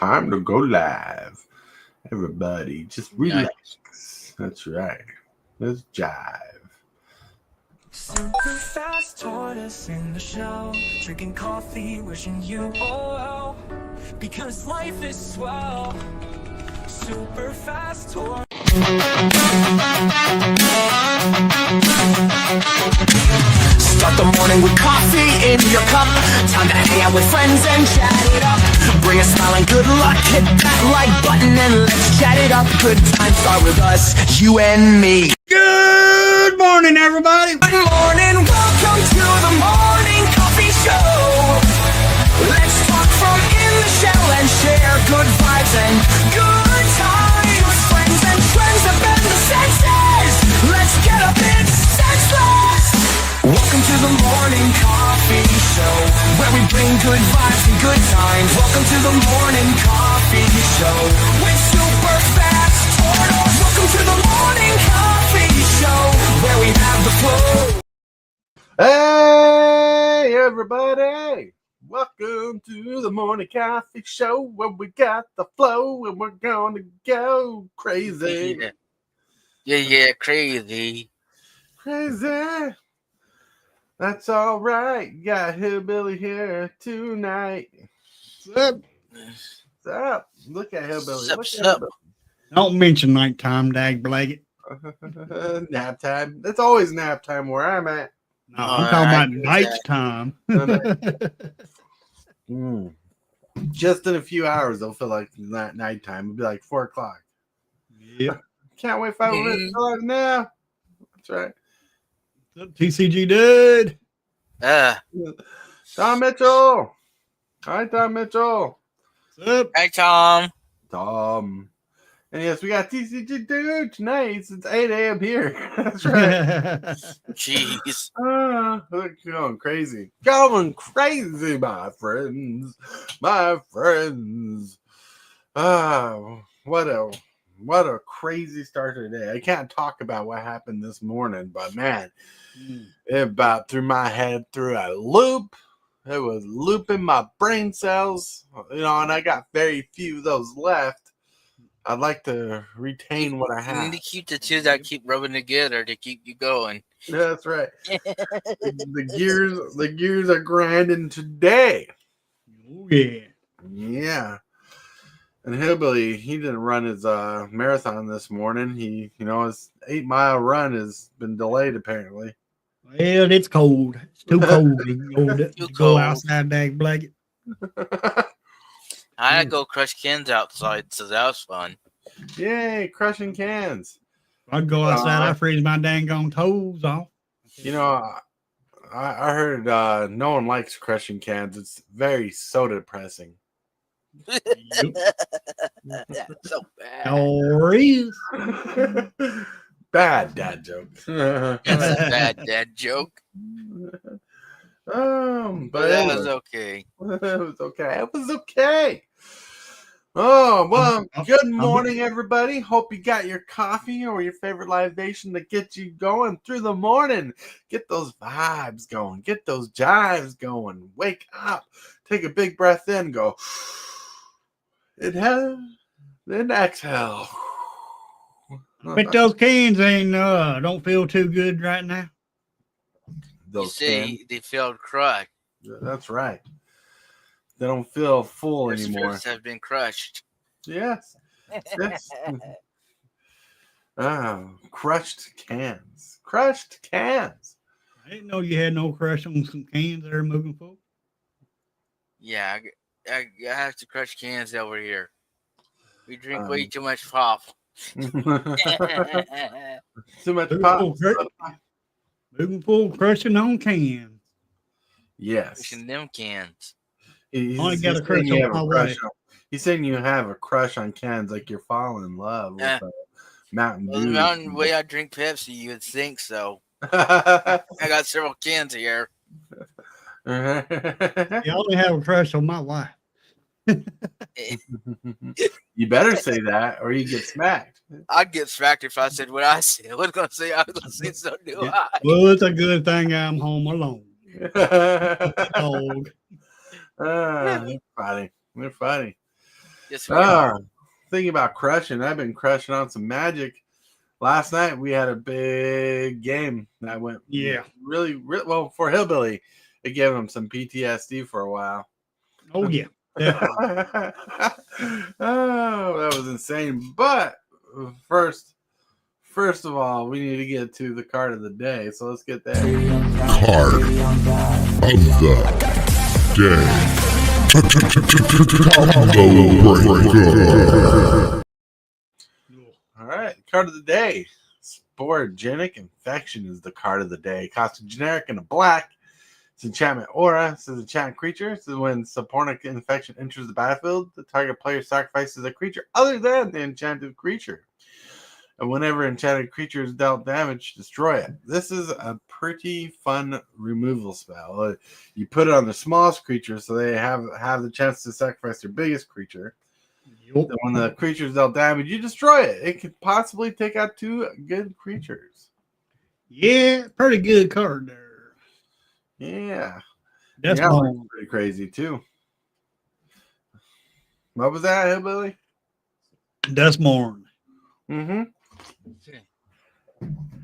Time to go live. Everybody, just relax. Nice. That's right. Let's jive. Super Fast Tortoise in the show, drinking coffee, wishing you all well, because life is swell. Super Fast Tortoise. Start the morning with coffee in your cup. Time to hang out with friends and chat it up. Bring a smile and good luck. Hit that like button and let's chat it up. Good times start with us, you and me. Good morning, everybody. Good morning, welcome to the morning coffee show. Let's talk from in the shell and share good vibes and good times. Friends and trends have been the senses. Let's get a bit senseless. Welcome to the morning coffee show, where we bring good vibes and good times. Welcome to the morning coffee show with Super Fast Tortoise. Welcome to the morning coffee show, where we have the flow. Hey, everybody. Welcome to the morning coffee show where we got the flow and we're going to go crazy. Yeah, crazy. Crazy. That's all right. Got Hillbilly here tonight. What's up? What's up? Look at Hillbilly. Sup, Look at sup. Hillbilly. Don't mention nighttime, dag blaggett. Nap time. It's always nap time where I'm at. No, I'm talking I about get nighttime. Just in a few hours, they'll feel like nighttime. It'll be like 4 o'clock. Yeah. Can't wait 5 minutes now. That's right. TCG dude. Tom Mitchell. Hi, Tom Mitchell. What's up? Hey, Tom. Tom. And yes, we got TCG dude tonight. It's 8 a.m. here. That's right. Jeez. We're going crazy. Going crazy, my friends. My friends. What a crazy start to the day. I can't talk about what happened this morning, but man, it about threw my head through a loop. It was looping my brain cells, and I got very few of those left. I'd like to retain what I You have. need to keep the two that keep rubbing together to keep you going. That's right. The gears are grinding today. Oh, yeah. Yeah. And Hillbilly, he didn't run his marathon this morning. His 8-mile run has been delayed apparently. Well, it's cold. It's too cold to go outside, dag blaggett. I had to go crush cans outside, so that was fun. Yay, crushing cans. I'd go outside, I freeze my dang on toes off. I heard no one likes crushing cans. It's very soda depressing. That's so bad. Or is. Bad dad joke. That's a bad dad joke. But That was okay. It was okay. It was okay. Oh, well, good morning, everybody. Hope you got your coffee or your favorite libation to get you going through the morning. Get those vibes going. Get those jives going. Wake up. Take a big breath in. Go. Inhale. Then exhale. But those cans ain't don't feel too good right now. Those You see, they feel crushed. That's right. They don't feel full Their anymore. spirits have been crushed. Yes. Crushed cans. Crushed cans. I didn't know you had no crush on some cans that are moving forward. Yeah, I have to crush cans over here. We drink way too much pop. Too much pop. Moving forward, crushing on cans. Yes. Crushing them cans. Only got a crush on my wife. He's saying you have a crush on cans, like you're falling in love with Mountain Dew. Well, the mountain way I drink Pepsi, you would think so. I got several cans here. You only have a crush on my wife. You better say that, or you get smacked. I'd get smacked if I said what I said. I was gonna say so do I. Well, it's a good thing I'm home alone. Dog. They're funny. They're funny. Yes, we are. Thinking about crushing, I've been crushing on some Magic. Last night we had a big game that went really well for Hillbilly. It gave him some PTSD for a while. Oh yeah. Oh, that was insane. But first of all, we need to get to the card of the day. So let's get that. Card of the day. All right, card of the day. Sporogenic Infection is the card of the day. Costs a generic and a black. It's enchantment aura. It's an enchant creature. So when Sporogenic Infection enters the battlefield, the target player sacrifices a creature other than the enchanted creature. And whenever enchanted creature is dealt damage, destroy it. This is a pretty fun removal spell. You put it on the smallest creature, so they have the chance to sacrifice their biggest creature. Yep. And when the creature is dealt damage, you destroy it. It could possibly take out 2 good creatures. Yeah, pretty good card there. Yeah. That's pretty crazy, too. What was that, Hillbilly? Duskmorn. Mm-hmm.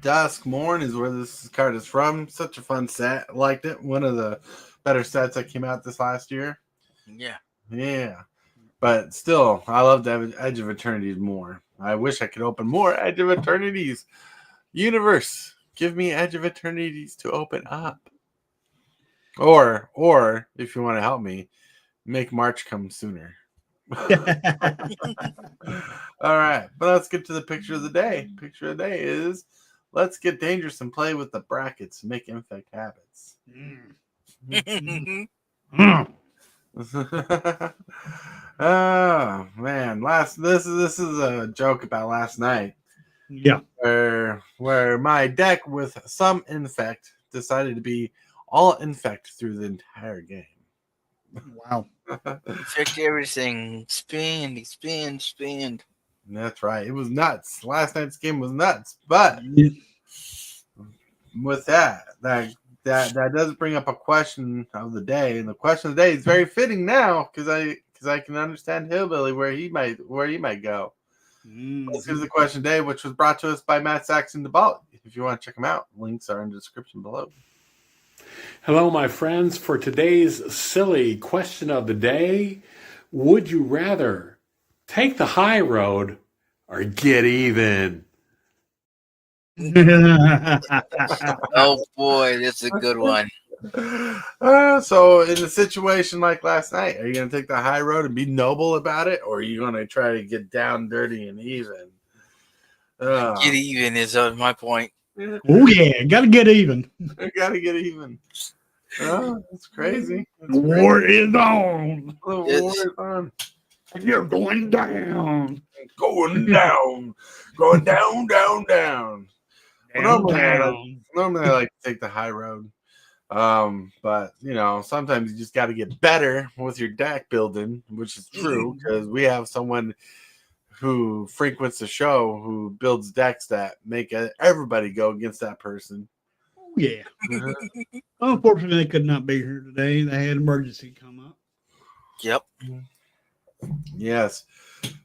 Duskmorn is where this card is from. Such a fun set. Liked it. One of the better sets that came out this last year. Yeah. Yeah. But still, I love the Edge of Eternities more. I wish I could open more Edge of Eternities. Universe, give me Edge of Eternities to open up. Or if you want to help me, make March come sooner. All right, but let's get to the picture of the day. Picture of the day is let's get dangerous and play with the brackets to make infect habits. Oh man, this is a joke about last night. Yeah, where my deck with some infect decided to be all infect through the entire game. Wow. Infect everything. Expand. That's right. It was nuts. Last night's game was nuts. But with that does bring up a question of the day, and the question of the day is very fitting now because I can understand Hillbilly where he might go. This is the question of the day, which was brought to us by Matt Saxon Tibalts. If you want to check them out, links are in the description below. Hello, my friends. For today's silly question of the day, would you rather take the high road or get even? Oh boy, that's a good one. So in a situation like last night, are you going to take the high road and be noble about it, or are you going to try to get down dirty and even? Get even is my point. Oh yeah, gotta get even. Gotta get even. Oh, that's crazy. The war is on. The war is on. You're going down. Going down. Going down. Normally I like to take the high road. But sometimes you just got to get better with your deck building, which is true because we have someone who frequents the show who builds decks that make everybody go against that person. Oh yeah. Unfortunately, they could not be here today. They had emergency come up. Yep. Yes.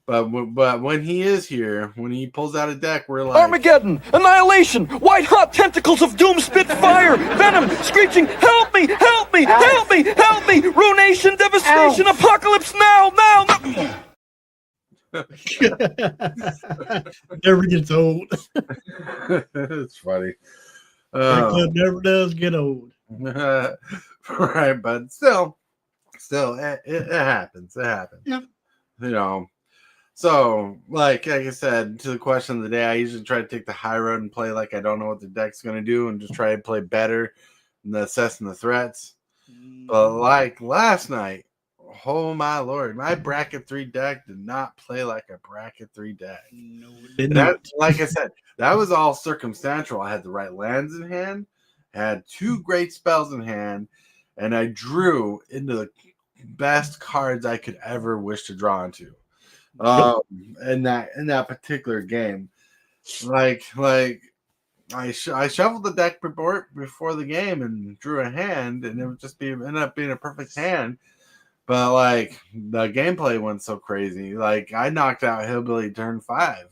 But when he is here, when he pulls out a deck, we're like Armageddon, annihilation, white hot tentacles of doom spit fire, venom, screeching, help me, ruination, devastation, apocalypse now. Never gets old. It's funny. That club never does get old. Right, but still, it happens. It happens. Yep. So, like I said, to the question of the day, I usually try to take the high road and play like I don't know what the deck's going to do and just try to play better and assessing the threats. But like last night, oh my lord, my bracket 3 deck did not play like a bracket 3 deck. No, it did not. Like I said, that was all circumstantial. I had the right lands in hand, had 2 great spells in hand, and I drew into the best cards I could ever wish to draw into. In that particular game, like I shuffled the deck before the game and drew a hand, and it would just end up being a perfect hand. But like the gameplay went so crazy. Like I knocked out Hillbilly turn 5.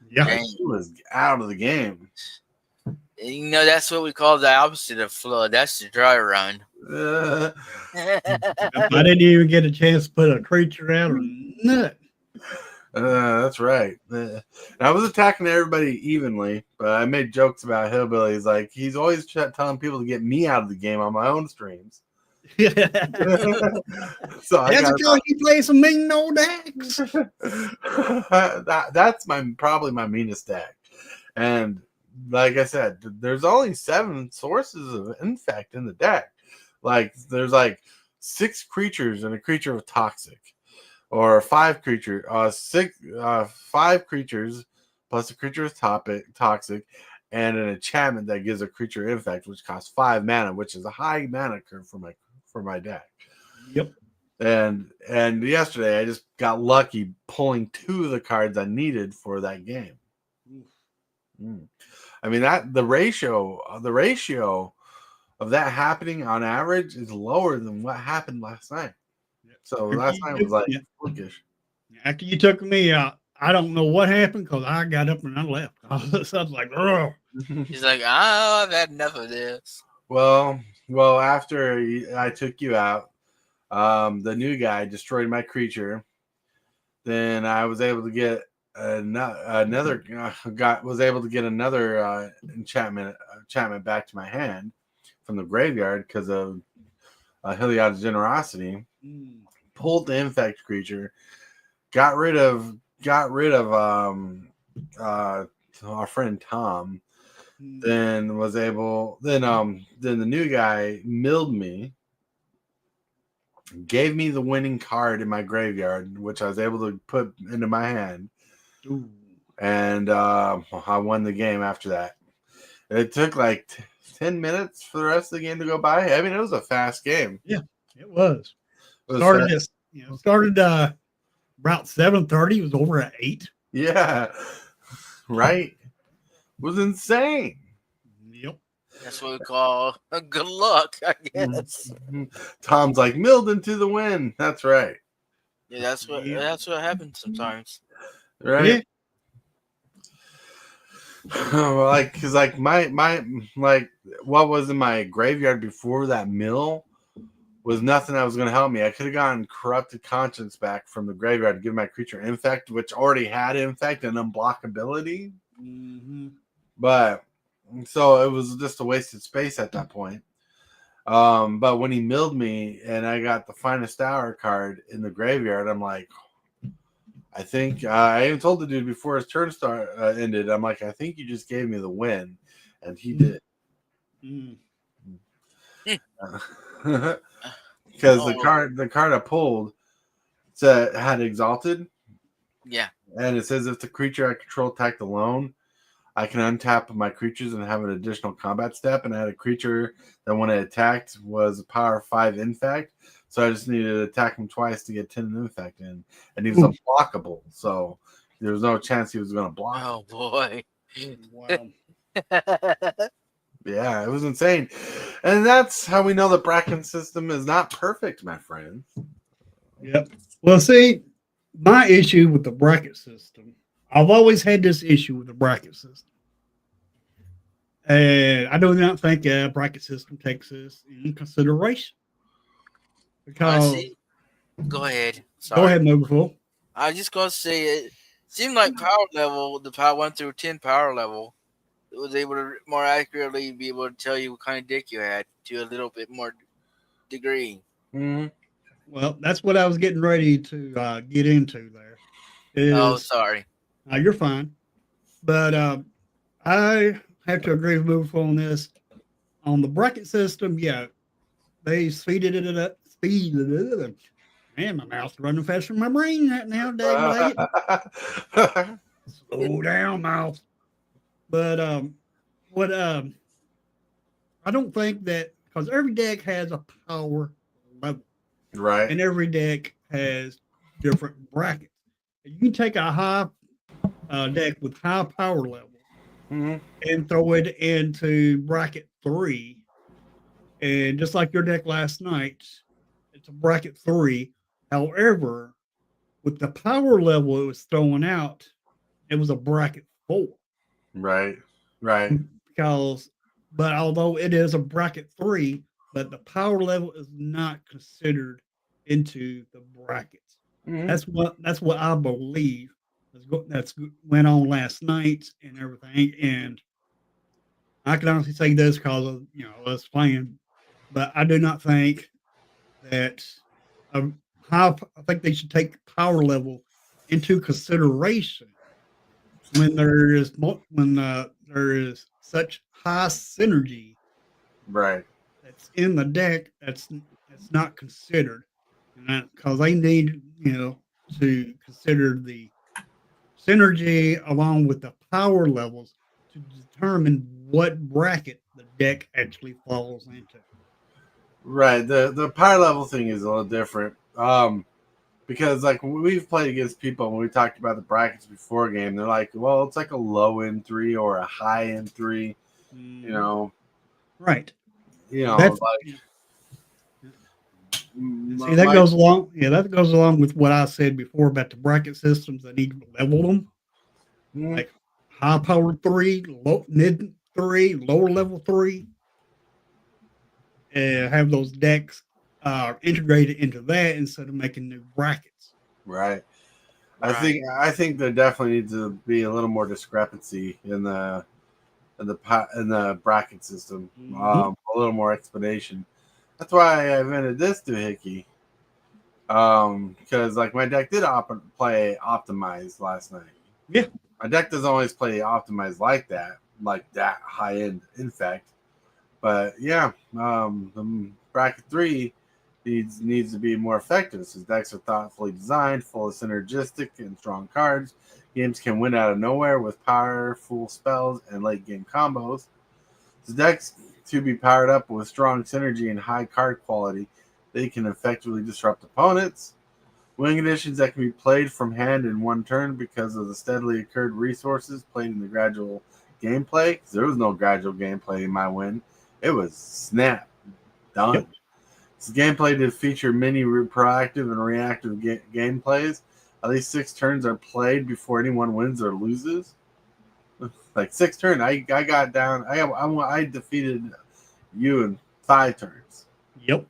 Yeah. Like, he was out of the game. You know, that's what we call the opposite of flood. That's the dry run. I didn't even get a chance to put a creature out or nothing. That's right. I was attacking everybody evenly, but I made jokes about Hillbillies. Like he's always telling people to get me out of the game on my own streams. So That's because you play some mean old decks. that's probably my meanest deck. And like I said, there's only 7 sources of infect in the deck. Like there's like 6 creatures and a creature of toxic, or 5 creature, 5 creatures plus a creature of toxic, and an enchantment that gives a creature infect, which costs 5 mana, which is a high mana curve for my deck. Yep. And yesterday I just got lucky pulling 2 of the cards I needed for that game. I mean that the ratio of that happening on average is lower than what happened last night. So last night was like flukish. After you took me out, I don't know what happened because I got up and I left. So I was like, oh. He's like, oh, I've had enough of this. Well, after I took you out, the new guy destroyed my creature. Then I was able to get another enchantment back to my hand from the graveyard because of Heliod's generosity. Pulled the infect creature, got rid of our friend Tom. Then the new guy milled me, gave me the winning card in my graveyard, which I was able to put into my hand. Ooh. And I won the game after that. It took like 10 minutes for the rest of the game to go by. I mean, it was a fast game. Yeah, it was. Started about 7:30. It was over at 8. Yeah, right. It was insane. Yep. That's what we call good luck, I guess. Tom's like milled into the win. That's right. Yeah, that's what happens sometimes. Right. Yeah. Cause my what was in my graveyard before that mill was nothing that was going to help me. I could have gotten Corrupted Conscience back from the graveyard to give my creature infect, which already had infect and unblockability. But so it was just a wasted space at that point. But when he milled me and I got the Finest Hour card in the graveyard, I'm like, I think I even told the dude before his turn ended, I'm like, I think you just gave me the win, and he did. Because the card I pulled had Exalted. Yeah. And it says if the creature I control attacked alone, I can untap my creatures and have an additional combat step. And I had a creature that when it attacked was a power 5 infect. So I just needed to attack him twice to get 10 infect in. And he was unblockable. So there was no chance he was going to block. Oh, boy. Wow. Yeah, it was insane. And that's how we know the bracket system is not perfect, my friends. Yep. Well, see, my issue with the bracket system, I've always had this issue with the bracket system. And I do not think a bracket system takes this in consideration. Because Go ahead. Sorry. Go ahead, Mobile. I was just going to say it seemed like power level, the power 1 through 10 power level, it was able to more accurately be able to tell you what kind of deck you had to a little bit more degree. Mm-hmm. Well, that's what I was getting ready to get into there. Oh, sorry. You're fine. But I have to agree with Move on this. On the bracket system, yeah, they speeded it up. Man, my mouth's running faster than my brain right now. Slow down, mouth. But I don't think that, because every deck has a power level. Right. And every deck has different brackets. You can take a high deck with high power level and throw it into bracket 3. And just like your deck last night, it's a bracket 3 However, with the power level it was throwing out, it was a bracket 4. Right. Right. But although it is a bracket 3, but the power level is not considered into the brackets. Mhm. That's what I believe that's went on last night and everything. And I can honestly say this because of us playing, but I do not think that I think they should take power level into consideration when there is such high synergy Right. that's in the deck that's not considered, and because they need to consider the synergy along with the power levels to determine what bracket the deck actually falls into. Right. The power level thing is a little different. Because like when we've played against people when we talked about the brackets before game, they're like, well, it's like a low end 3 or a high end 3, you know. Right. Like See, that goes along. Yeah, that goes along with what I said before about the bracket systems that need to level them. Mhm. Like high power 3, low mid 3, lower level 3, and have those decks integrated into that instead of making new brackets. Right. Right. I think there definitely needs to be a little more discrepancy in the bracket system. Mhm. A little more explanation. That's why I invented this doohickey. Because like my deck did play optimized last night. Yeah. My deck doesn't always play optimized like that high end infect. But yeah, the bracket 3 needs to be more effective. Since decks are thoughtfully designed, full of synergistic and strong cards, games can win out of nowhere with powerful spells and late game combos. The decks to be powered up with strong synergy and high card quality, they can effectively disrupt opponents. Win conditions that can be played from hand in one turn because of the steadily occurred resources played in the gradual gameplay. There was no gradual gameplay in my win. It was snap. Done. Yep. This gameplay did feature many proactive and reactive gameplays. At least 6 turns are played before anyone wins or loses. Like 6 turns, I got down. I defeated you in 5 turns. Yep.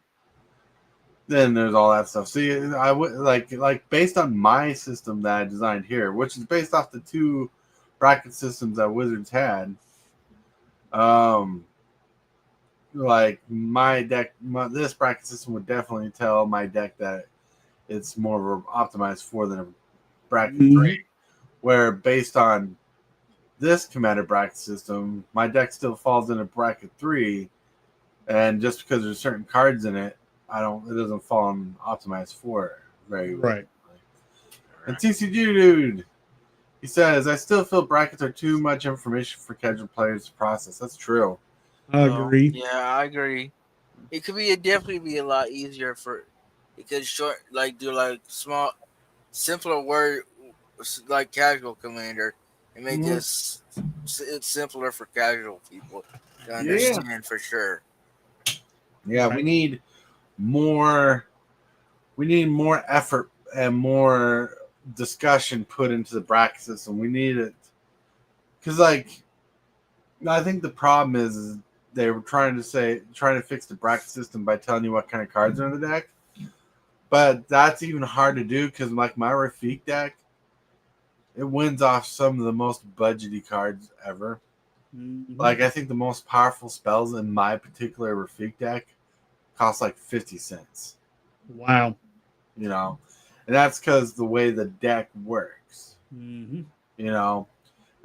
Then there's all that stuff. See, I would like based on my system that I designed here, which is based off the 2 bracket systems that Wizards had. Like my deck, this bracket system would definitely tell my deck that it's more optimized for than a bracket 3. Where based on this commander bracket system, my deck still falls in a bracket 3, and just because there's certain cards in it, it doesn't fall in optimized 4 very well. Right. And TCG dude, he says, I still feel brackets are too much information for casual players to process. That's true. I agree. Yeah, I agree. It could definitely be a lot easier for it could do like small, simpler word like casual commander and make this it's simpler for casual people to understand for sure. Yeah, Right. we need more effort and more discussion put into the bracket system. We need it because like I think the problem is they were trying to fix the bracket system by telling you what kind of cards are in the deck. But that's even hard to do because like my Rafiq deck, it wins off some of the most budgety cards ever. Like I think the most powerful spells in my particular Rafiq deck cost like 50 cents. Wow. And that's because the way the deck works.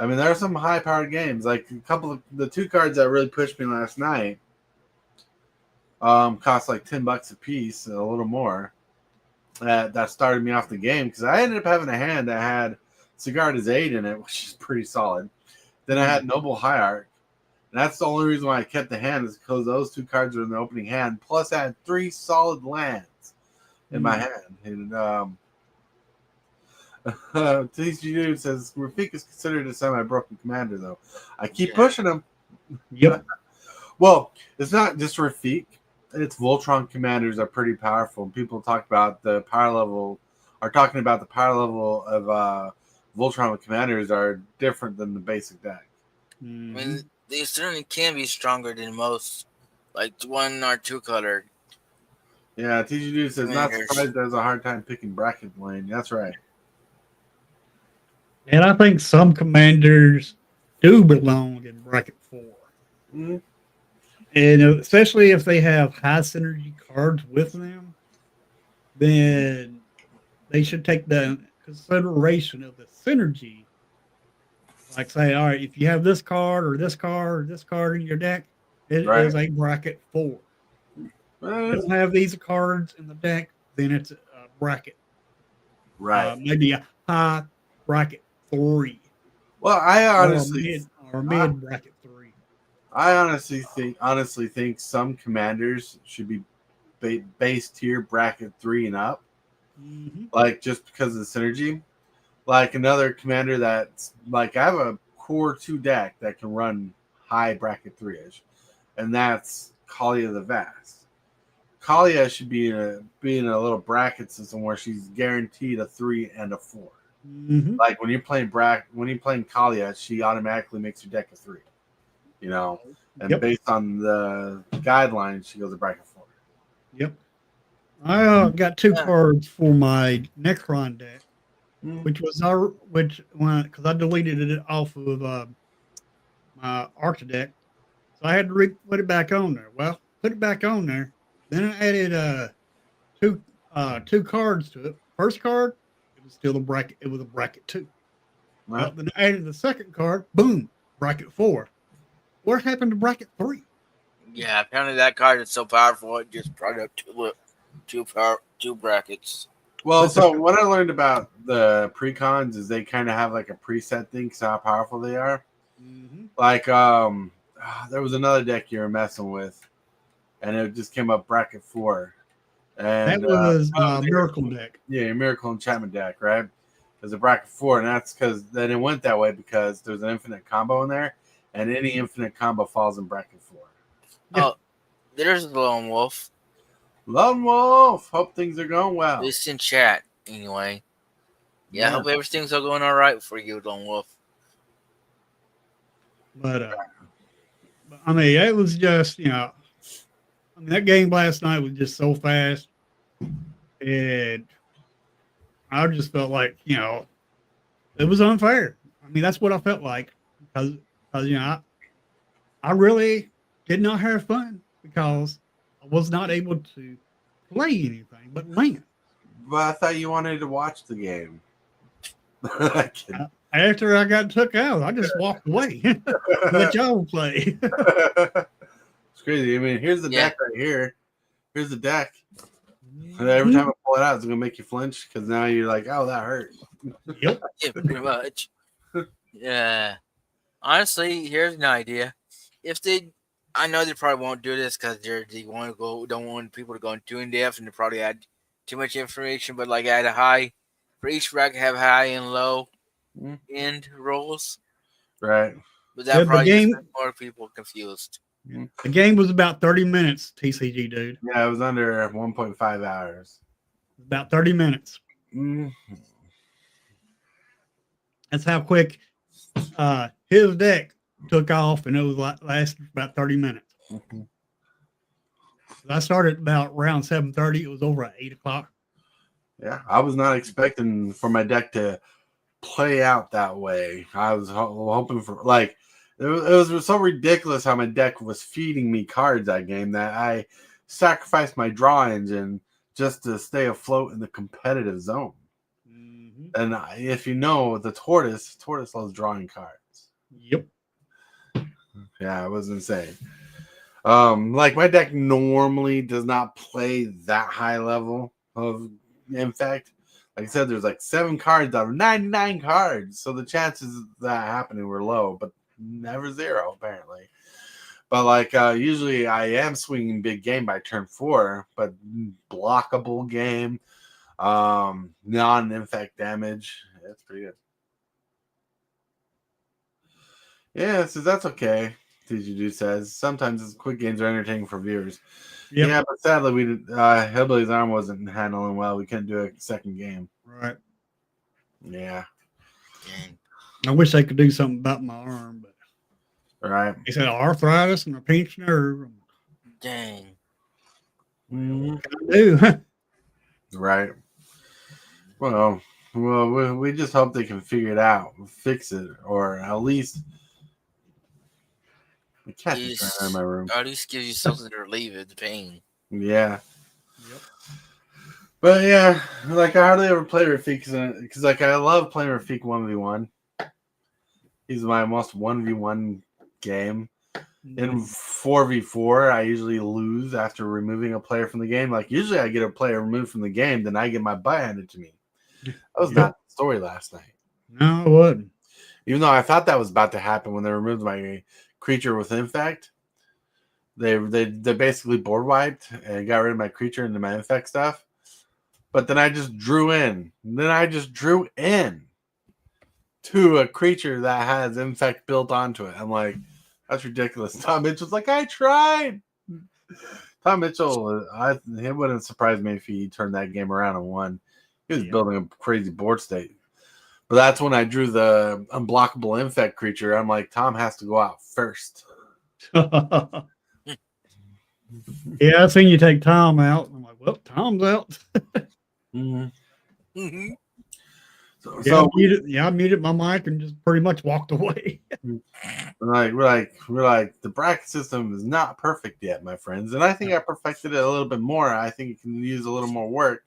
I mean, there are some high-powered games. Like the 2 cards that really pushed me last night cost like $10 a piece, a little more. That started me off the game because I ended up having a hand that had Sigarda's 8 in it, which is pretty solid. Then I had Noble Hierarch. And that's the only reason why I kept the hand is because those 2 cards were in the opening hand. Plus, I had 3 solid lands in my hand. And TCG Dude says Rafiq is considered a semi-broken commander, though. I keep pushing him. Yep. Well, it's not just Rafiq. its Voltron commanders are pretty powerful. People talk about the power level, are talking about the power level of Voltron commanders are different than the basic deck. I mean, they certainly can be stronger than most, like 1 or 2 color. Yeah, TGD says not Commanders. surprised there's a hard time picking bracket lane. That's right. And I think some commanders do belong in bracket 4. Mm-hmm. And especially if they have high synergy cards with them, then they should take the consideration of the synergy. Like say, all right, if you have this card or this card or this card in your deck, it is a bracket 4. If you don't have these cards in the deck, then it's a bracket. Right. Maybe a high bracket 3. Well, I honestly or mid bracket 3. I honestly think some commanders should be base tier bracket 3 and up. Mm-hmm. Like just because of the synergy. Like another commander that's like I have a core 2 deck that can run high bracket 3-ish, and that's Kalia the Vast. Kalia should be in a little bracket system where she's guaranteed a 3 and a 4. Mm-hmm. Like when you're playing Kalia, she automatically makes your deck a 3. You know, and based on the guidelines, she goes to bracket 4. Yep. I got 2 cards for my Necron deck, which was because I deleted it off of my Archer deck, so I had to put it back on there. Well, put it back on there. Then I added two cards to it. First card, it was still a bracket. It was a bracket 2. Well, then I added the second card. Boom, bracket 4. What happened to bracket 3? Yeah, apparently that card is so powerful it just brought up two brackets. Well, so what I learned about the precons is they kind of have like a preset thing because how powerful they are. Mm-hmm. Like there was another deck you were messing with, and it just came up bracket 4. And that was Miracle deck. Yeah, Miracle Enchantment deck, right? There's a bracket 4, and that's because then it went that way because there's an infinite combo in there, and any infinite combo falls in bracket 4. Yeah. Oh, there's the Lone Wolf. Lone Wolf, hope things are going well. It's in chat anyway. Yeah, I hope everything's all going all right for you, Lone Wolf. But I mean, it was just that game last night was just so fast, and I just felt like it was unfair. I mean, that's what I felt like because I really did not have fun because I was not able to play anything but land. But I thought you wanted to watch the game. After I got took out, I just walked away. Let y'all play. It's crazy. I mean, here's the deck right here. Here's the deck. And every time I pull it out, it's gonna make you flinch because now you're like, "Oh, that hurt." Yep. Yeah, pretty much. Yeah. Honestly, here's an idea. I know they probably won't do this because they want to don't want people to go too in depth and they probably add too much information. But like add a high for each bracket, have high and low end rolls, right? But that probably just makes more people confused. The game was about 30 minutes, TCG dude. Yeah, it was under 1.5 hours. About 30 minutes. Mm-hmm. That's how quick his deck took off, and it was lasted about 30 minutes. Mm-hmm. I started about around 7:30. It was over at 8 o'clock. Yeah, I was not expecting for my deck to play out that way. I was hoping for it was so ridiculous how my deck was feeding me cards that game that I sacrificed my draw engine just to stay afloat in the competitive zone. Mm-hmm. And if you know the tortoise loves drawing cards. Yep. Yeah, it was insane. Like my deck normally does not play that high level of infect. Like I said, there's like 7 cards out of 99 cards, so the chances of that happening were low, but never 0 apparently. But like usually I am swinging big game by turn 4, but blockable game, non-infect damage. That's pretty good. Yeah, so that's okay. TGD says sometimes quick games are entertaining for viewers. Yep. Yeah, but sadly, we Hillbilly's arm wasn't handling well. We couldn't do a second game. Right. Yeah. Dang. I wish I could do something about my arm, but Right. he said arthritis and a pinched nerve. Dang. Mhm. I do. Right. Well, we just hope they can figure it out, fix it, or at least. The cat is running in my room. At least give you something to relieve the pain. Yeah. Yep. But yeah, like I hardly ever play Rafiq because like I love playing Rafiq 1v1. He's my most 1v1 game. In 4v4, I usually lose after removing a player from the game. Like usually I get a player removed from the game, then I get my butt handed to me. That was not the story last night. No, it wasn't. Even though I thought that was about to happen when they removed my creature with infect. They basically board wiped and got rid of my creature into my infect stuff. But then I just drew in. To a creature that has infect built onto it. I'm like, that's ridiculous. Tom Mitchell's like, I tried. Tom Mitchell, it wouldn't surprise me if he turned that game around and won. He was building a crazy board state. But that's when I drew the unblockable infect creature. I'm like, Tom has to go out first. Yeah, I seen you take Tom out. I'm like, well, Tom's out. Mm-hmm. Mm-hmm. I muted my mic and just pretty much walked away. we're like the bracket system is not perfect yet, my friends, and I think I perfected it a little bit more. I think it can use a little more work.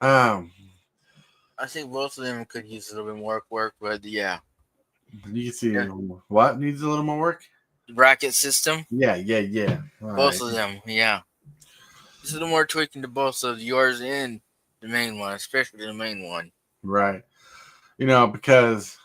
I think both of them could use a little bit more work, but yeah. You can see what needs a little more work. The bracket system. Yeah. Both of them, yeah. Just a little more tweaking to both of yours and the main one, especially the main one. Right. Because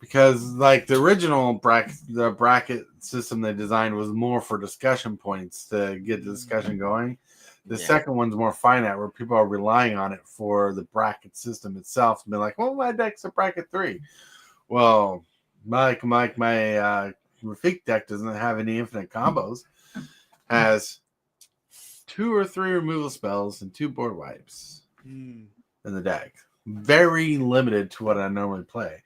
like the original bracket system they designed was more for discussion points to get the discussion going. The second one's more finite, where people are relying on it for the bracket system itself to be like, well, my deck's a bracket 3. Well, my Rafiq deck doesn't have any infinite combos. Has 2 or 3 removal spells and 2 board wipes in the deck. Very limited to what I normally play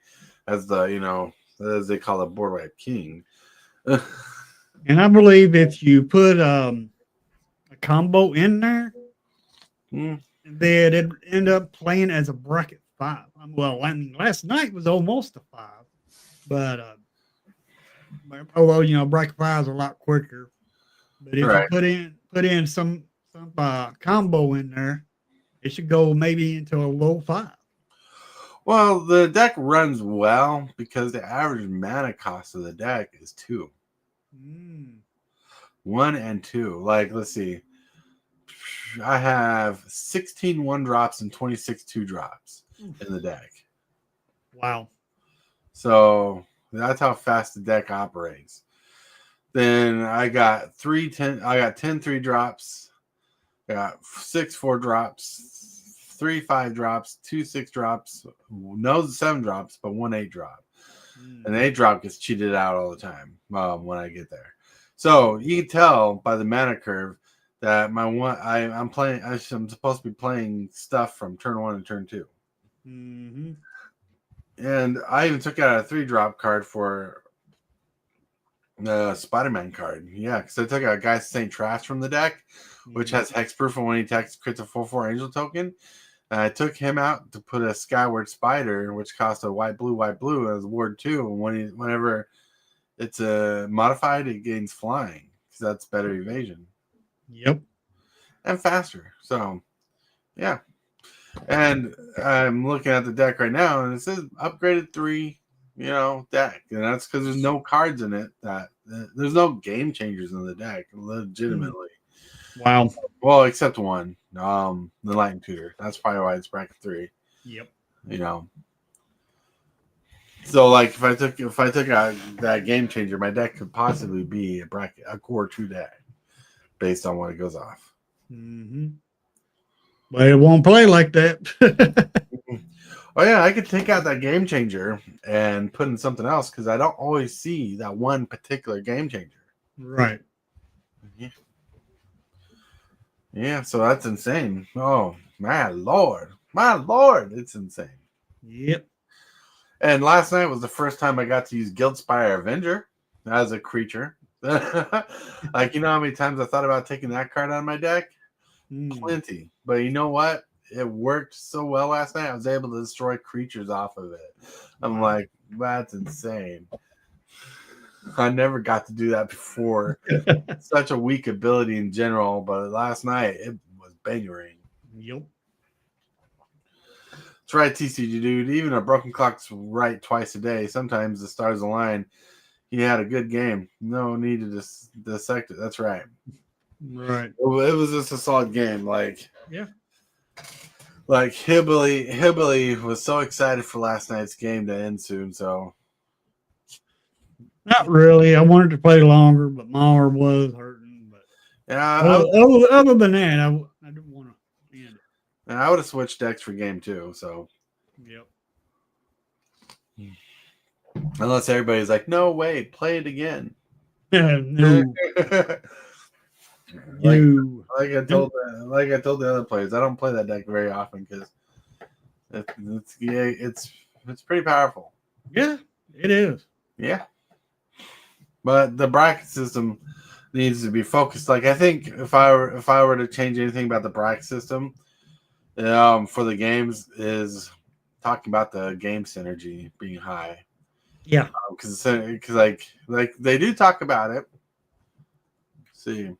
as as they call it, board wipe king. And I believe if you put a combo in there, that it'd end up playing as a bracket 5. Well, I mean, last night was almost a 5, but although bracket 5 is a lot quicker, but if you put in some combo in there, it should go maybe into a low 5. Well, the deck runs well because the average mana cost of the deck is 2. 1 and 2. Like, let's see. I have 16 1-drops and 26 2-drops in the deck. Wow. So that's how fast the deck operates. Then I got 10 3-drops. I got 6 4-drops, 3 5-drops, 2 6-drops, no 7-drops, but 1 8-drop. And the 8-drop gets cheated out all the time when I get there. So you can tell by the mana curve that I'm supposed to be playing stuff from turn 1 and turn 2. Mm-hmm. And I even took out a 3-drop card for the Spider-Man card. Yeah, because I took out Guy's St. Trash from the deck, which has hexproof, and when he attacks, crits a 4/4 angel token. And I took him out to put a Skyward Spider, which cost a white blue as ward 2. And whenever it's modified, it gains flying because that's better evasion. Yep. And faster. So, yeah. And I'm looking at the deck right now, and it says upgraded 3, deck. And that's because there's no cards in it. There's no game changers in the deck, legitimately. Wow. Well, except one, the Lightning Tutor. That's probably why it's bracket 3. Yep. So, like, if I took out that game changer, my deck could possibly be a core 2 deck based on what it goes off. Mm-hmm. But it won't play like that. Oh yeah, I could take out that game changer and put in something else because I don't always see that one particular game changer. Right. Yeah, so that's insane. Oh my lord, it's insane. Yep. And last night was the first time I got to use Guildspire Avenger as a creature. Like, you know how many times I thought about taking that card out of my deck? Plenty. But you know what? It worked so well last night. I was able to destroy creatures off of it. I'm like, that's insane. I never got to do that before. Such a weak ability in general, but last night it was bangering. Yep. That's right, TCG dude. Even a broken clock's right twice a day. Sometimes the stars align. He had a good game. No need to dissect it. That's right. Right. It was just a solid game. Like, Yeah. Like Hibbley was so excited for last night's game to end soon. So Not really. I wanted to play longer, but my arm was hurting. But yeah, other than that, I didn't want to end it. I would have switched decks for game 2. So Yep. unless everybody's like, no way, play it again. No. Like, No. like I told the other players, I don't play that deck very often because it's pretty powerful. Yeah, it is. Yeah, but the bracket system needs to be focused. Like, I think if I were to change anything about the bracket system, for the games, is talking about the game synergy being high. Yeah, because like they do talk about it. Let's see.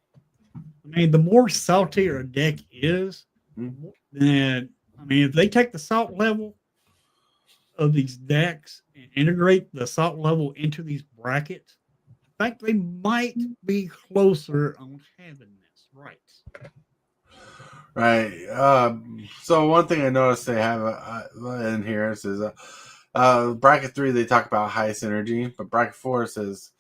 I mean, the more saltier a deck is, then if they take the salt level of these decks and integrate the salt level into these brackets, I think they might be closer on having this right. Right. So one thing I noticed they have in here says bracket 3 they talk about high synergy, but bracket 4 says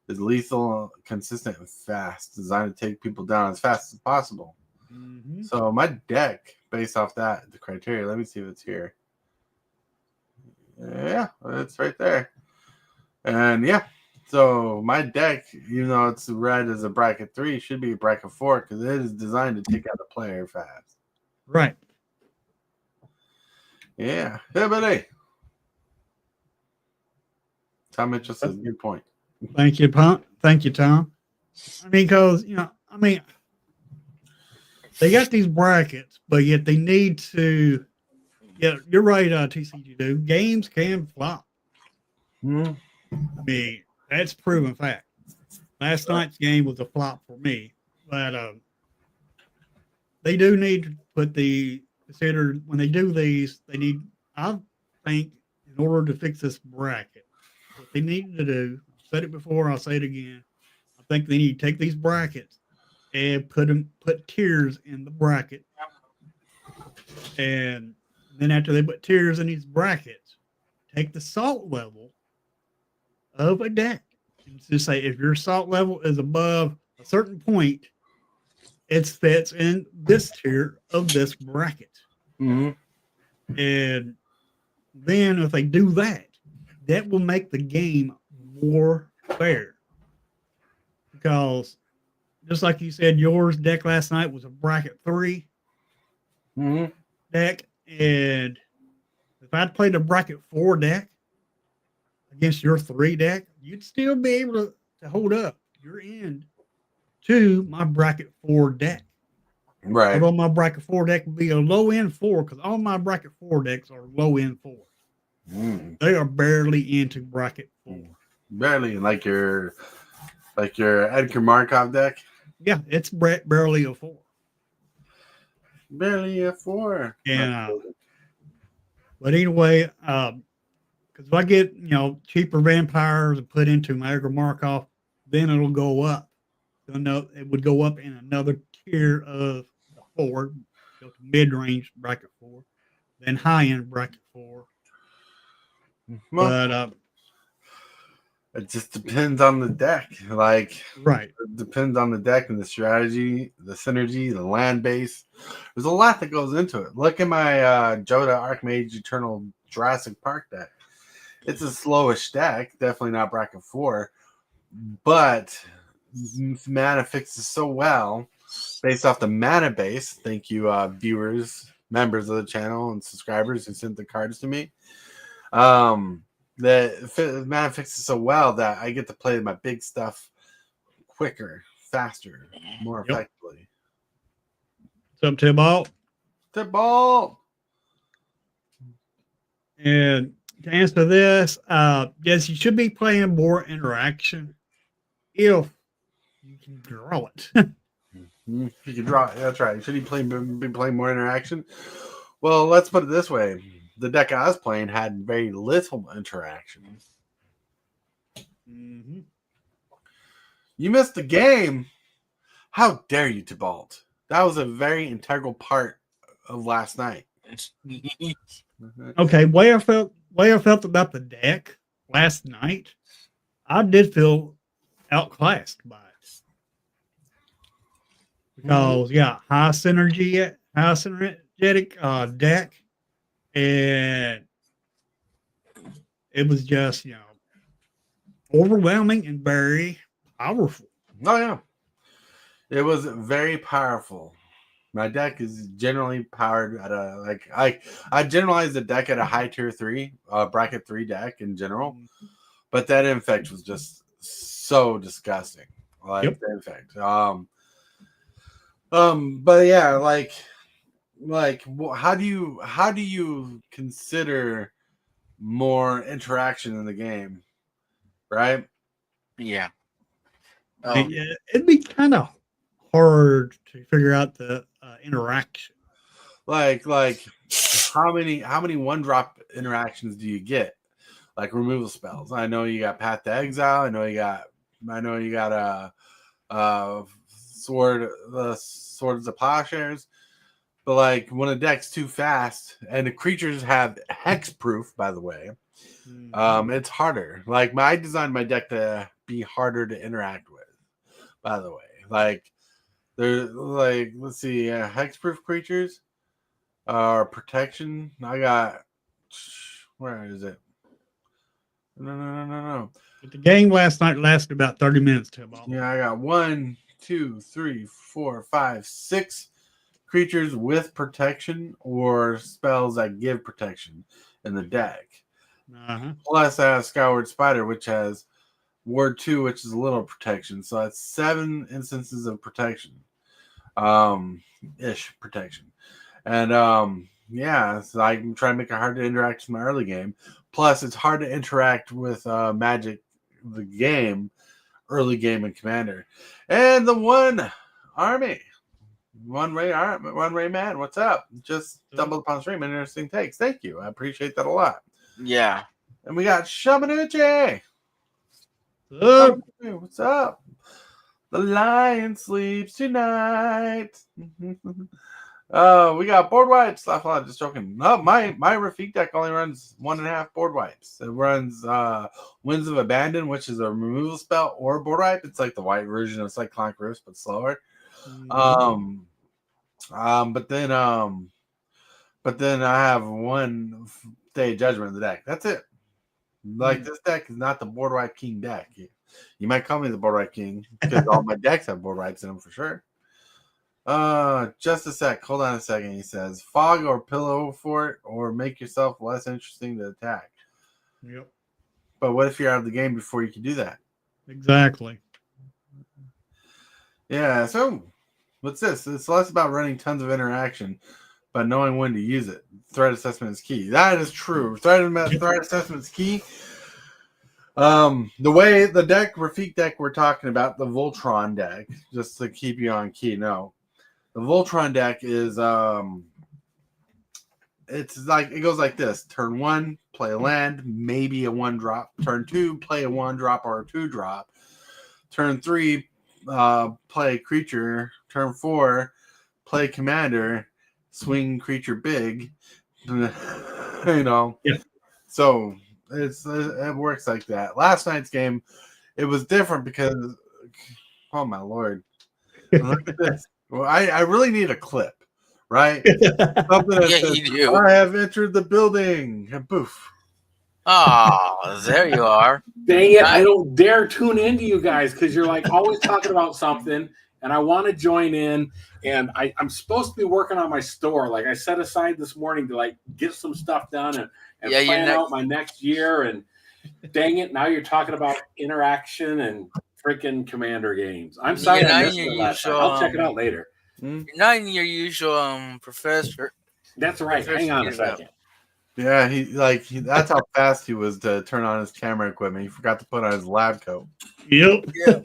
is lethal, consistent, and fast, designed to take people down as fast as possible. Mm-hmm. So my deck, based off that, the criteria, let me see if it's here. Yeah, it's right there. And yeah, so my deck, even though it's read as a bracket 3, should be a bracket 4 because it is designed to take out a player fast. Right. Yeah. Yeah, but hey. Tom Mitchell says, good point. Thank you, Tom. Thank you, Tom. Because they got these brackets, but yet they need to. Yeah, you're right, TCG do. Games can flop. Mm-hmm. That's proven fact. Last night's game was a flop for me, but they do need to put consider when they do these. They need, I think, in order to fix this bracket, what they need to do. I've said it before. I'll say it again. I think they need to take these brackets and put tiers in the bracket, and then after they put tiers in these brackets, take the salt level of a deck and just say if your salt level is above a certain point, it fits in this tier of this bracket. Mm-hmm. And then if they do that, that will make the game more fair. Because just like you said, yours deck last night was a bracket 3 deck. And if I'd played a bracket 4 deck against your 3 deck, you'd still be able to hold up your end to my bracket 4 deck. Right. Although my bracket 4 deck would be a low end 4, because all my bracket 4 decks are low end 4. They are barely into bracket 4. Barely, like your Edgar Markov deck. Yeah, it's barely a 4. Barely a 4. And but anyway, because if I get cheaper vampires and put into my Edgar Markov, then it'll go up. So no, it would go up in another tier of the 4, go to mid range bracket 4, then high end bracket 4. Well, But it just depends on the deck. Like, right, it depends on the deck and the strategy, the synergy, the land base. There's a lot that goes into it. Look at my Joda Archmage Eternal Jurassic Park deck. It's a slowish deck, definitely not bracket 4, but mana fixes so well based off the mana base. Thank you, viewers, members of the channel, and subscribers who sent the cards to me. The mana fixes so well that I get to play my big stuff quicker, faster, more effectively. What's up, Tibalt? Tibalt! And to answer this, yes, you should be playing more interaction if you can draw it. You can draw it. That's right. Should he be playing more interaction? Well, let's put it this way. The deck I was playing had very little interaction. Mm-hmm. You missed the game. How dare you, Tibalt? That was a very integral part of last night. Okay, way I felt about the deck last night, I did feel outclassed by it. Because high synergetic deck, and it was just overwhelming and very powerful. Oh yeah, it was very powerful. My deck is generally powered at a I generalize the deck at a high tier 3, bracket 3 deck in general, but that infect was just so disgusting. The infect. But yeah, how do you consider more interaction in the game, right? Yeah. It'd be kind of hard to figure out the interaction. Like how many 1-drop interactions do you get? Like removal spells. I know you got Path to Exile. I know you got Swords of Plowshares. But like when a deck's too fast and the creatures have hexproof, by the way, it's harder. Like I designed my deck to be harder to interact with, by the way. Like there's let's see, hexproof creatures or protection. I got, where is it? No. But the game last night lasted about 30 minutes. Yeah, I got 1, 2, 3, 4, 5, 6 creatures with protection or spells that give protection in the deck. Plus, I have Skyward Spider, which has Ward 2, which is a little protection. So that's 7 instances of protection. Protection. And so I'm trying to make it hard to interact in my early game. Plus, it's hard to interact with Magic, the game, early game and Commander. And the one army. One Ray Man, what's up? Just stumbled upon stream. Interesting takes. Thank you. I appreciate that a lot. Yeah. And we got Shamanuche. What's up? The lion sleeps tonight. We got board wipes. Just joking. No, my Rafiq deck only runs 1.5 board wipes. It runs Winds of Abandon, which is a removal spell, or board wipe. It's like the white version of Cyclonic Rifts, but slower. But then I have 1 Day of Judgment in the deck. That's it. Like this deck is not the board wipe king deck. You might call me the board wipe king because all my decks have board wipes in them for sure. Just a sec. Hold on a second. He says fog or pillow fort or make yourself less interesting to attack. Yep. But what if you're out of the game before you can do that? Exactly. Yeah. So what's this? It's less about running tons of interaction, but knowing when to use it. Threat assessment is key. That is true. Threat assessment is key. The way the deck, Rafiq deck we're talking about, the Voltron deck, just to keep you on key. No, the Voltron deck is it's like it goes like this: turn 1, play a land, maybe a 1-drop. Turn 2, play a 1-drop or a 2-drop. Turn 3, play a creature. Turn 4, play commander. Swing creature big. Yeah. So it works like that. Last night's game, it was different because, oh my lord, look at this. Well, I really need a clip right? Something that Yeah, says, you do. I have entered the building, and poof. Oh, there you are. Dang it, I don't dare tune into you guys because you're like always talking about something, and I want to join in. And I'm supposed to be working on my store. Like I set aside this morning to like get some stuff done and Yeah, plan out my next year. And dang it, now you're talking about interaction and freaking Commander games. I'm sorry You're I not missed in it your last time. usual, I'll check it out later. You're not in your usual professor. That's right. Hang on a second. Yeah, that's how fast he was to turn on his camera equipment. He forgot to put on his lab coat. Yep. Yeah.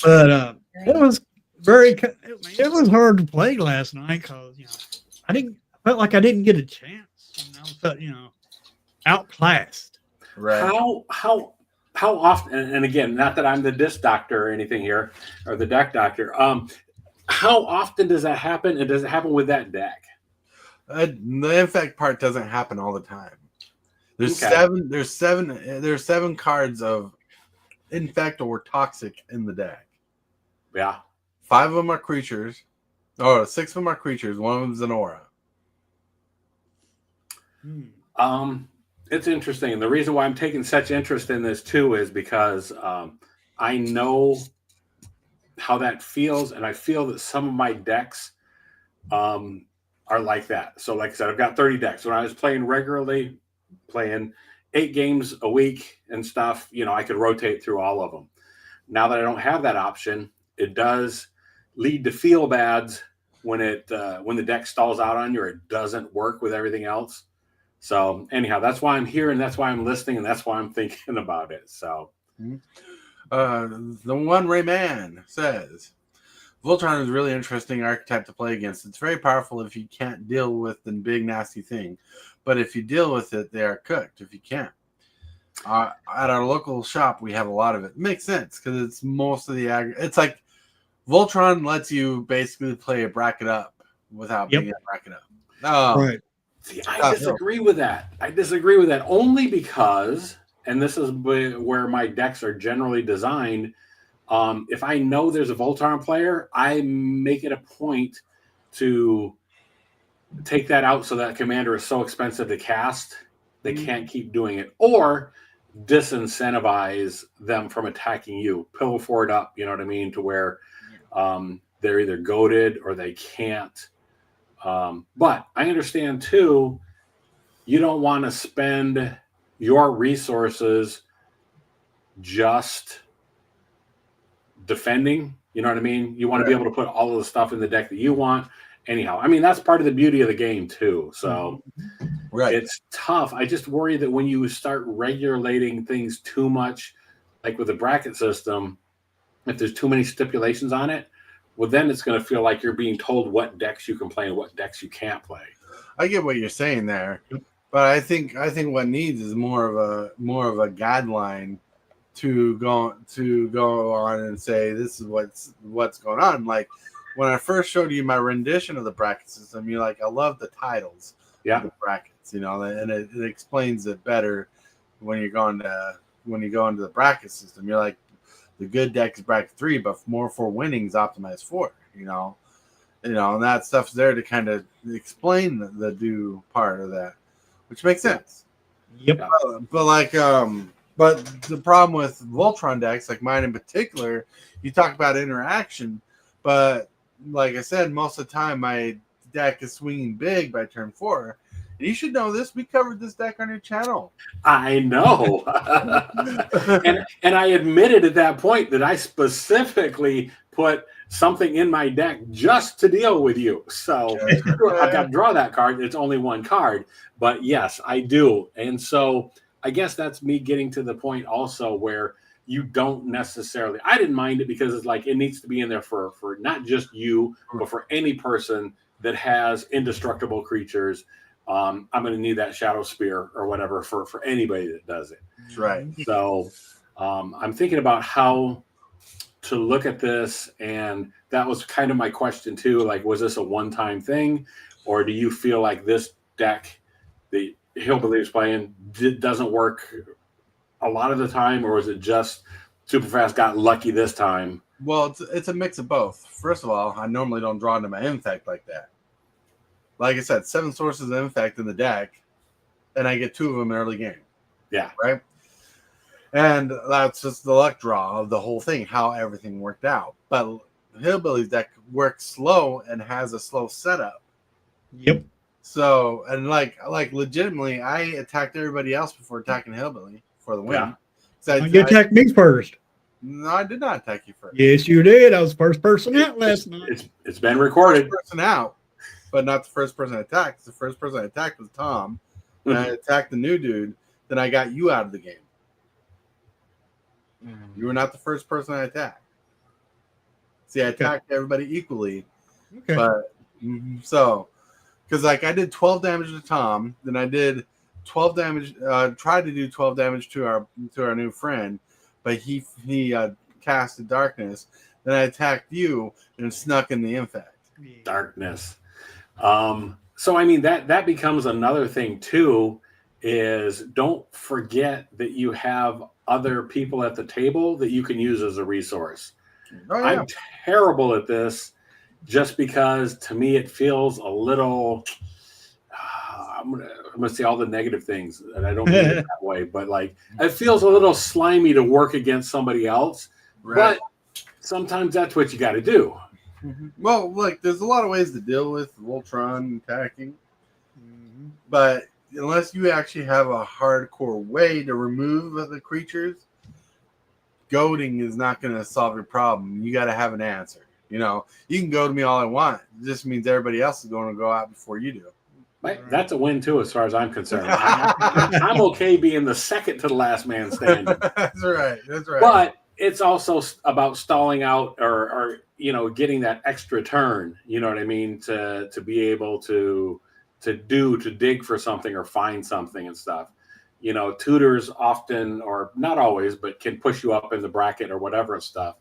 But it was it was hard to play last night because I felt like I didn't get a chance. I felt outclassed. Right. How often? And again, not that I'm the disc doctor or anything here, or the deck doctor. How often does that happen? And does it happen with that deck? The infect part doesn't happen all the time. There's seven cards of infect or toxic in the deck. Yeah. 5 of them are creatures. Oh, 6 of them are creatures. 1 of them is an aura. It's interesting. And the reason why I'm taking such interest in this too is because I know how that feels, and I feel that some of my decks are like that. So like I said, I've got 30 decks. When I was playing regularly, playing 8 games a week and stuff, I could rotate through all of them. Now that I don't have that option, it does lead to feel bads when the deck stalls out on you or it doesn't work with everything else. So anyhow, that's why I'm here, and that's why I'm listening, and that's why I'm thinking about it. So the one Rayman says, Voltron is a really interesting archetype to play against. It's very powerful if you can't deal with the big nasty thing, but if you deal with it, they are cooked if you can't. At our local shop, we have a lot of it. Makes sense because it's most of the it's like Voltron lets you basically play a bracket up without being a bracket up. Right. See, I disagree with that. Only because, and this is where my decks are generally designed. If I know there's a Voltron player, I make it a point to take that out so that commander is so expensive to cast, they can't keep doing it. Or disincentivize them from attacking you. Pillow forward up, you know what I mean? To where they're either goaded or they can't. But I understand too, you don't want to spend your resources just defending. You know what I mean? You want to be able to put all of the stuff in the deck that you want. Anyhow, I mean, that's part of the beauty of the game too. So it's tough. I just worry that when you start regulating things too much, like with the bracket system, if there's too many stipulations on it, well, then it's going to feel like you're being told what decks you can play and what decks you can't play. I get what you're saying there, but I think what needs is more of a guideline to go on and say this is what's going on. Like when I first showed you my rendition of the bracket system, you're like, I love the titles, of the brackets, and it explains it better when you go into the bracket system. You're like, the good deck is bracket 3, but more for winnings optimized 4, and that stuff's there to kind of explain the do part of that, which makes sense. Yep. But the problem with Voltron decks, like mine in particular, you talk about interaction, but like I said, most of the time my deck is swinging big by turn 4. And you should know this. We covered this deck on your channel. I know. and I admitted at that point that I specifically put something in my deck just to deal with you. So I've got to draw that card. It's only one card. But yes, I do. And so I guess that's me getting to the point also where you don't necessarily, I didn't mind it because it's like it needs to be in there for not just you, but for any person that has indestructible creatures. I'm going to need that Shadow Spear or whatever for anybody that does it. That's right. So I'm thinking about how to look at this. And that was kind of my question too. Like, was this a one-time thing? Or do you feel like this deck, the Hillbilly is playing, doesn't work a lot of the time? Or is it just Super Fast got lucky this time Well, it's a mix of both. First of all, I normally don't draw into my infect like that. Like I said, 7 sources of infect in the deck, and I get 2 of them in early game. Yeah. Right? And that's just the luck draw of the whole thing, how everything worked out. But Hillbilly's deck works slow and has a slow setup. Yep. So, and like legitimately, I attacked everybody else before attacking Hillbilly for the win. Yeah. You attacked me first. No, I did not attack you first. Yes, you did. I was the first person out last night. It's been recorded. First person out, but not the first person I attacked. The first person I attacked was Tom. And I attacked the new dude. Then I got you out of the game. You were not the first person I attacked. See, I attacked everybody equally. Okay. But so, because like I did 12 damage to Tom, then I did 12 damage. Tried to do 12 damage to our new friend, but he casted darkness. Then I attacked you and snuck in the infect. Darkness. So I mean that becomes another thing too. Is don't forget that you have other people at the table that you can use as a resource. Oh, yeah. I'm terrible at this just because to me it feels a little I'm gonna say all the negative things, and I don't mean it that way, but like it feels a little slimy to work against somebody else. Right. But sometimes that's what you got to do. Well, like there's a lot of ways to deal with Voltron attacking, but unless you actually have a hardcore way to remove the creatures, goading is not going to solve your problem. You got to have an answer. You know, you can goad me all I want. It just means everybody else is going to go out before you do. That's a win too, as far as I'm concerned. I'm okay being the second to the last man standing. That's right. That's right. But it's also about stalling out or getting that extra turn. You know what I mean? To be able to dig for something or find something and stuff. You know, tutors often, or not always, but can push you up in the bracket or whatever and stuff.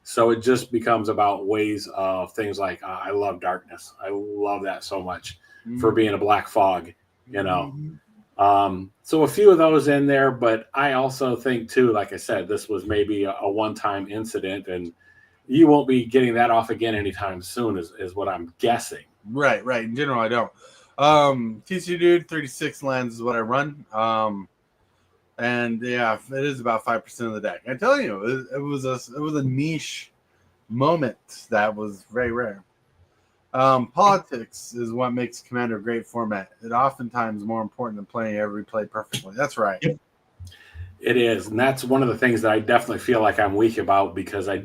So it just becomes about ways of things like, I love darkness. I love that so much for being a black fog, you know. So a few of those in there, but I also think too, like I said, this was maybe a one-time incident and you won't be getting that off again anytime soon is what I'm guessing. Right. In general, I don't. TC dude, 36 lands is what I run. And yeah, it is about 5% of the deck. I tell you, it was a niche moment that was very rare. Politics is what makes Commander a great format. It oftentimes is more important than playing every play perfectly. That's right. Yep. It is, and that's one of the things that I definitely feel like I'm weak about because I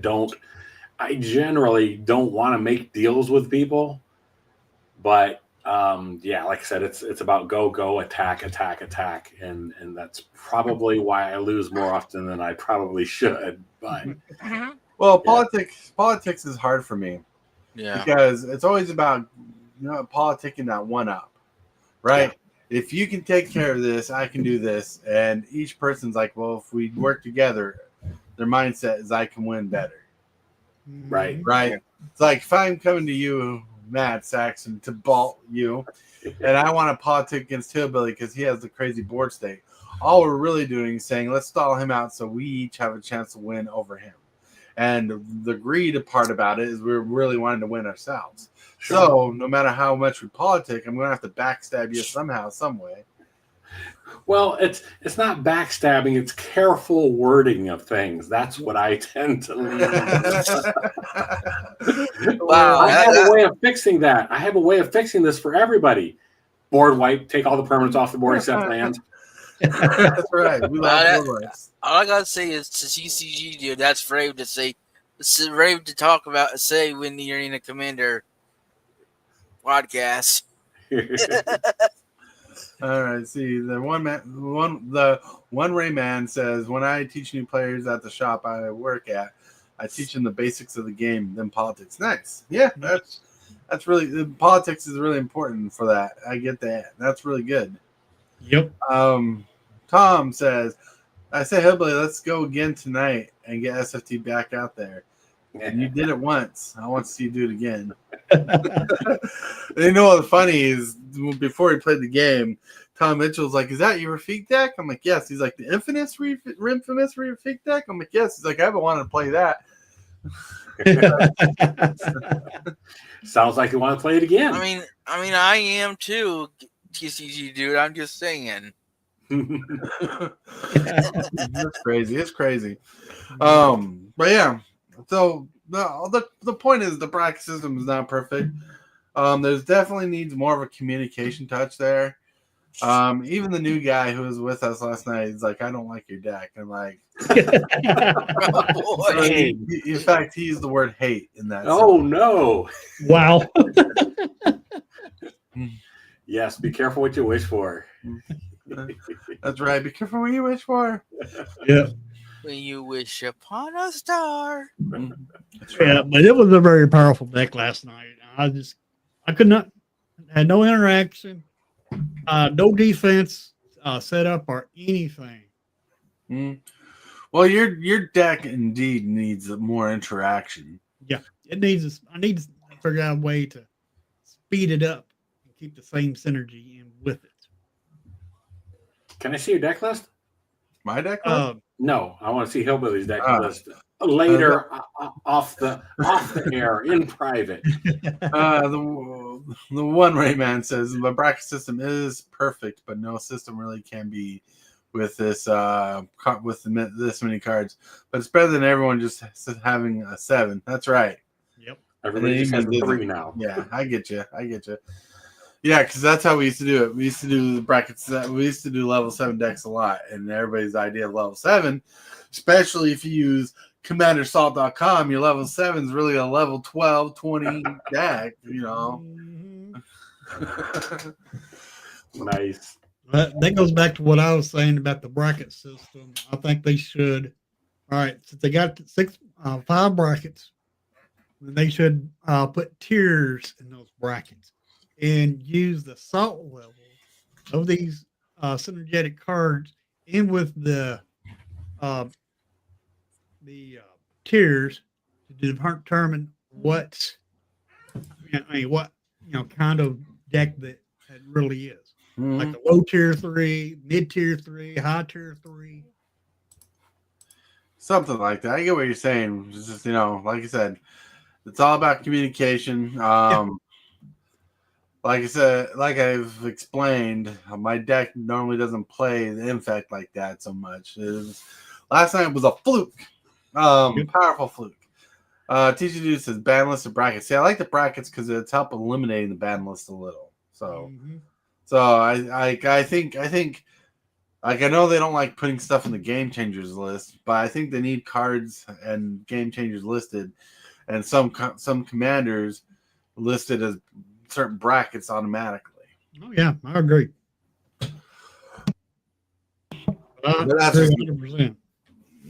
generally don't want to make deals with people, but yeah, like I said, it's about go, attack, and that's probably why I lose more often than I probably should. But well, politics is hard for me, because it's always about politicking that one up, right? Yeah. If you can take care of this, I can do this, and each person's like, well, if we work together, their mindset is I can win better, right? It's like if I'm coming to you, Matt Saxon, to bolt you, and I want to politic against Hillbilly because he has the crazy board state. All we're really doing is saying let's stall him out so we each have a chance to win over him. And the greed part about it is we're really wanting to win ourselves. Sure. So no matter how much we politic, I'm going to have to backstab you somehow, some way. Well, it's not backstabbing; it's careful wording of things. That's what I tend to lean. Wow, I have a way of fixing that. I have a way of fixing this for everybody. Board wipe, take all the permanents off the board except land. That's right. We love board wipes. All I gotta say is to CCG, dude. That's brave to say. It's brave to talk about. Say when you're in a Commander podcast. All right. See, the one Ray man says, when I teach new players at the shop I work at, I teach them the basics of the game, then politics. Nice. Yeah, that's really politics is really important for that. I get that. That's really good. Yep. Tom says, I say, Hillbilly, let's go again tonight and get SFT back out there. And you did it once. I want to see you do it again. You know what's funny is before he played the game, Tom Mitchell's like, is that your Rafiq deck? I'm like, yes. He's like, the infamous Rafiq deck? I'm like, yes. He's like, I haven't wanted to play that. Sounds like you want to play it again. I mean, I am too, TCG dude. I'm just saying. It's crazy. It's crazy. But yeah. So the point is the bracket system is not perfect. There's definitely needs more of a communication touch there. Even the new guy who was with us last night is like, I don't like your deck. And like, Oh, so boy. in fact, he used the word hate in that. Oh no! Wow. Yes, be careful what you wish for. That's right. Be careful what you wish for. Yeah. When you wish upon a star. That's right. Yeah, but it was a very powerful deck last night. I could not, had no interaction, no defense set up or anything. Mm. Well, your deck indeed needs more interaction. Yeah, I need to figure out a way to speed it up and keep the same synergy in with it. Can I see your deck list? My deck list? No, I want to see Hillbilly's deck list later off the air in private. The one Rayman says the bracket system is perfect, but no system really can be with this this many cards. But it's better than everyone just having a 7. That's right. Yep. Everybody just has 3 now. Yeah, I get you. Yeah, because that's how we used to do it. We used to do the brackets. We used to do level 7 decks a lot, and everybody's idea of level 7, especially if you use CommanderSalt.com, your level 7 is really a level 12, 20 deck. You know. Nice. That goes back to what I was saying about the bracket system. I think they should. All right, since they got 5 brackets, then they should put tiers in those brackets and use the salt level of these synergetic cards in with the tiers to determine what kind of deck that it really is. Like a low tier 3, mid tier 3, high tier 3. Something like that. I get what you're saying. It's just, like I said, it's all about communication. Like I said, like I've explained, my deck normally doesn't play the infect like that so much. Last night was a fluke. Powerful fluke. TCG says ban list of brackets. See, I like the brackets because it's help eliminating the ban list a little. So, I think like I know they don't like putting stuff in the game changers list, but I think they need cards and game changers listed, and some commanders listed as certain brackets automatically. Oh yeah, I agree.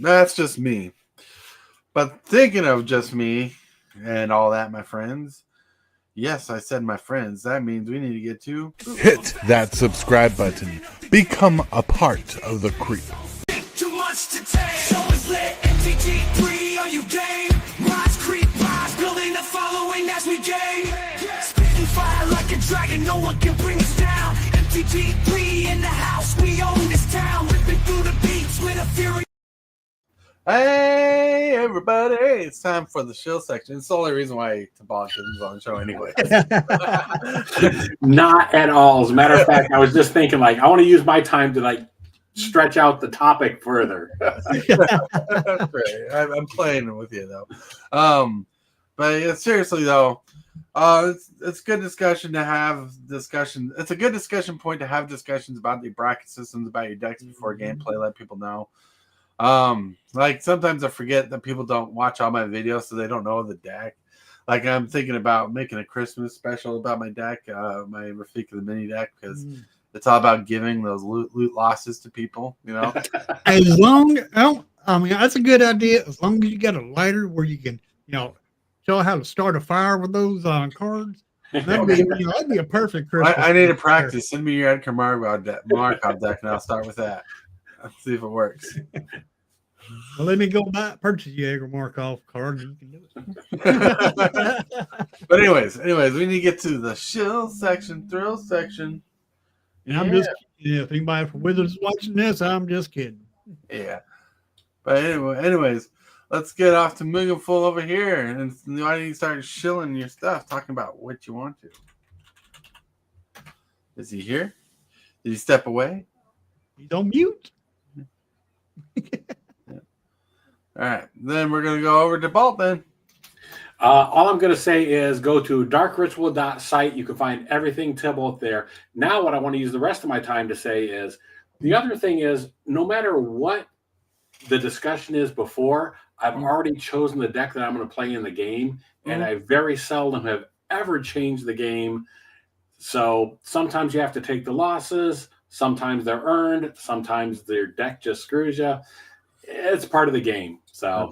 That's just me. But thinking of just me and all that, my friends. Yes, I said my friends. That means we need to get to Hit that subscribe button. Become a part of the creep. Too much to take. Show is lit. MTG3, are you game? Rise, creep, rise, building a following as we game. Spitting fire like a dragon, no one can bring us down. MTG3 in the house, we own this town. Ripping through the beats with a fury. Hey everybody, it's time for the shill section. It's the only reason why Tibalts is on the show anyway. Not at all. As a matter of fact, I was just thinking, like, I want to use my time to stretch out the topic further. That's right. I'm playing with you though. But yeah, seriously though, it's good discussion to have discussion. It's a good discussion point to have discussions about the bracket systems, about your decks before gameplay. Let people know. Like sometimes I forget that people don't watch all my videos, so they don't know the deck. Like I'm thinking about making a Christmas special about my deck, my Rafiq the mini deck, because it's all about giving those loot losses to people. As long, that's a good idea. As long as you got a lighter where you can, show how to start a fire with those cards. That'd be a perfect Christmas. I need to practice. Send me your Edgar Markov deck, and I'll start with that. Let's see if it works. Well, let me go purchase you Edgar Markov card, and you can do it. But anyways, we need to get to the shill section, thrill section. And I'm just kidding. If anybody from Wizards is watching this, I'm just kidding. Yeah. But anyways, let's get off to Mugenful over here. And why don't you start shilling your stuff, talking about what you want to? Is he here? Did he step away? He's on mute. All right. Then we're going to go over to Bolt then. All I'm going to say is go to darkritual.site. You can find everything Tibalt there. Now what I want to use the rest of my time to say is, the other thing is, no matter what the discussion is before, I've already chosen the deck that I'm going to play in the game, and I very seldom have ever changed the game. So sometimes you have to take the losses. Sometimes they're earned. Sometimes their deck just screws you. It's part of the game. So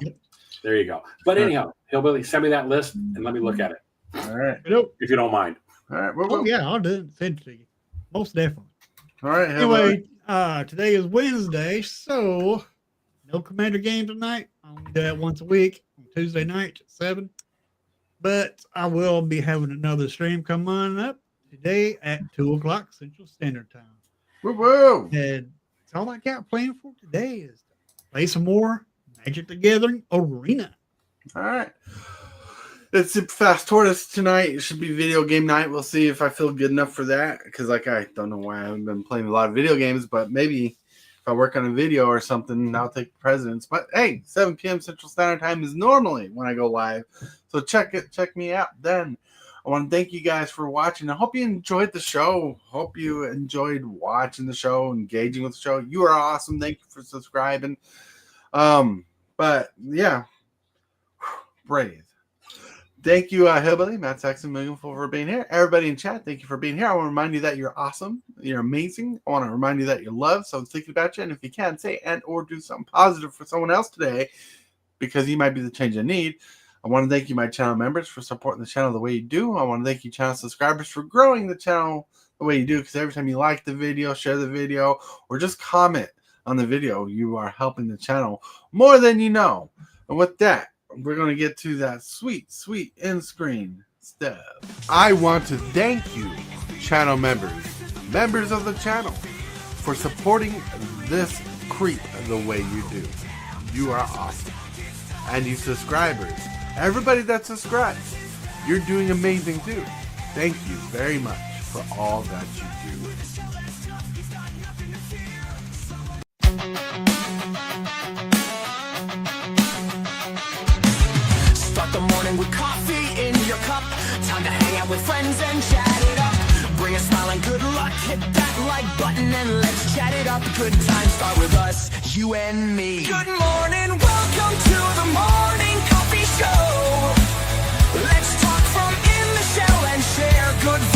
there you go. But anyhow, Hillbilly, send me that list and let me look at it. All right. If you don't mind. All right. Oh, yeah, I'll do it. Send it to you. Most definitely. All right. Hillbilly. Anyway, today is Wednesday, so no Commander game tonight. I only do that once a week on Tuesday night at 7. But I will be having another stream come on up today at 2 o'clock Central Standard Time. Woo-woo. And that's all I got planned for today is to play some more Magic the Gathering Arena. All right. It's Super Fast Tortoise tonight. It should be video game night. We'll see if I feel good enough for that. Because, I don't know why I haven't been playing a lot of video games, but maybe if I work on a video or something, I'll take the precedence. But hey, 7 p.m. Central Standard Time is normally when I go live. So check me out then. I want to thank you guys for watching. I hope you enjoyed the show. Hope you enjoyed watching the show, engaging with the show. You are awesome. Thank you for subscribing. But yeah, brave. Thank you, Hillbilly, Matt Saxon, Mugenful, for being here. Everybody in chat, thank you for being here. I want to remind you that you're awesome. You're amazing. I want to remind you that you're loved. So I'm thinking about you. And if you can, say and or do something positive for someone else today, because you might be the change I need. I want to thank you, my channel members, for supporting the channel the way you do. I want to thank you, channel subscribers, for growing the channel the way you do, because every time you like the video, share the video, or just comment on the video, you are helping the channel more than you know. And with that, we're going to get to that sweet, sweet end screen stuff. I want to thank you, channel members of the channel, for supporting this creep the way you do. You are awesome. And you subscribers, everybody that subscribes, you're doing amazing too. Thank you very much for all that you do. Start the morning with coffee in your cup. Time to hang out with friends and chat it up. Bring a smile and good luck. Hit that like button and let's chat it up. Good times start with us, you and me. Good morning, welcome to the morning coffee show. Let's talk from in the shell and share good vibes.